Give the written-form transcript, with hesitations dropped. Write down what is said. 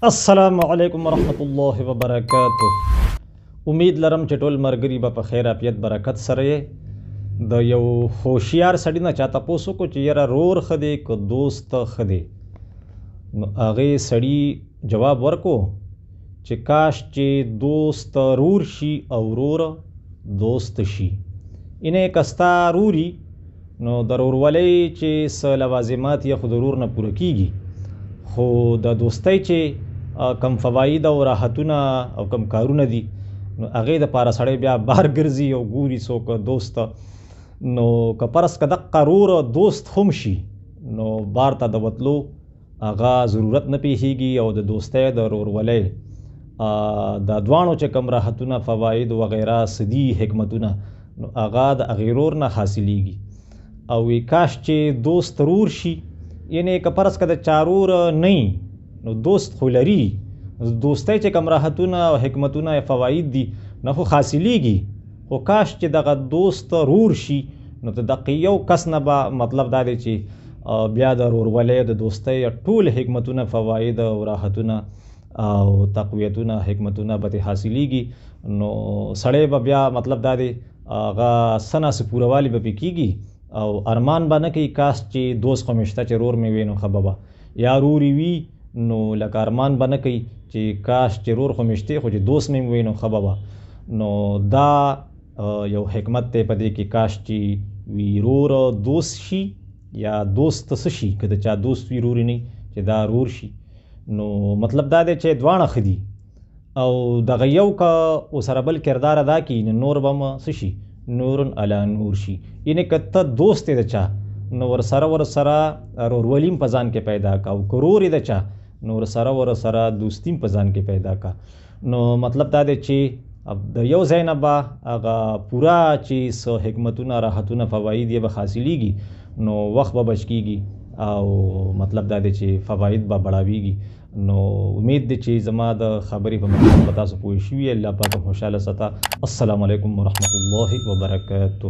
अस्सलामुअलैकुम वरहमतुल्लाहि वबरकातुह। उम्मीद लरम چې ټول مرګري به په خیر عافیت برکت سره د یو هوښیار سړي نه چا تپوس وکړو چې یاره رور ښه دی که دوست ښه دی، نو هغې سړي جواب ورکو چې کاش چې دوست رور شي او رور دوست شي. اینې که ستا روري نو د رورولۍ چې څه لوازمات یې خو د رور نه پوره کېږي، خو د دوستۍ چې کم فواید او راحتونه او کم کارونه دي نو هغې دپاره سړی بیا بار ګرځي او ګوري څوک دوست. نو که فرض که دقه رور دوست هم شي نو بار ته د وتلو هغه ضرورت نه پیښیږي او د دوستۍ د رورولۍ د دواړو چې کم راحتونه فواید وغیره څه دي حکمتونه نو هغه د هغې رور نه حاصلیږي. او وی کاش چې دوست رور شي، یعنی که فرض که د چا رور نه نو دوست خو لري، دوستۍ چې کم راحتونه او حکمتونه فواید دي نه خو حاصلیږي، خو کاش چې دغه دوست رور شي نو د دقه یو کس نه به مطلب دا دی چې بیا د رورولۍ د دوستۍ ټول حکمتونه فواید او راحتونه او تقویتونه حکمتونه به ترې حاصلیږي. نو سړی به بیا مطلب دا دی هغه څه نه څه پوروالي به پرې کېږي او ارمان به نه کوي کاش چې دوست خو مې شته چې رور مې وي نو ښه به یا روري وي نو لکه ارمان به نه کوي چې کاش چې رور خو مې شته خو چې دوست مې وي نو ښه به. نو دا یو حکمت دی په دې کې کاش چې وي رور دوست شي یا دوست څه شي، که د چا دوست وي روري نه چې دا رور شي. نو مطلب دا دی چې دواړه ښه دي او دغه یو که ورسره بل کردار ادا کړي نو نور به م څه شي، نورن علی نور شي. یعنې که ته دوست یې د چا نو ورسره رورولي په ځان کې پیدا کا، او که رور یې د چا نو ورسره دوستي په ځان کې پیدا کا. نو مطلب دا دی چې د یو ځای نه به هغه پوره چې څه حکمتونه راحتونه فواید یې به حاصلیږي نو وخت به بچ کېږي او مطلب دا دی چې فواید به بړاویږي. نو امید دی چې زما د خبرې په مطلب به تاسو پوه شوي. الله پاک خوشحاله ساته. السلام علیکم ورحمت الله وبرکاته.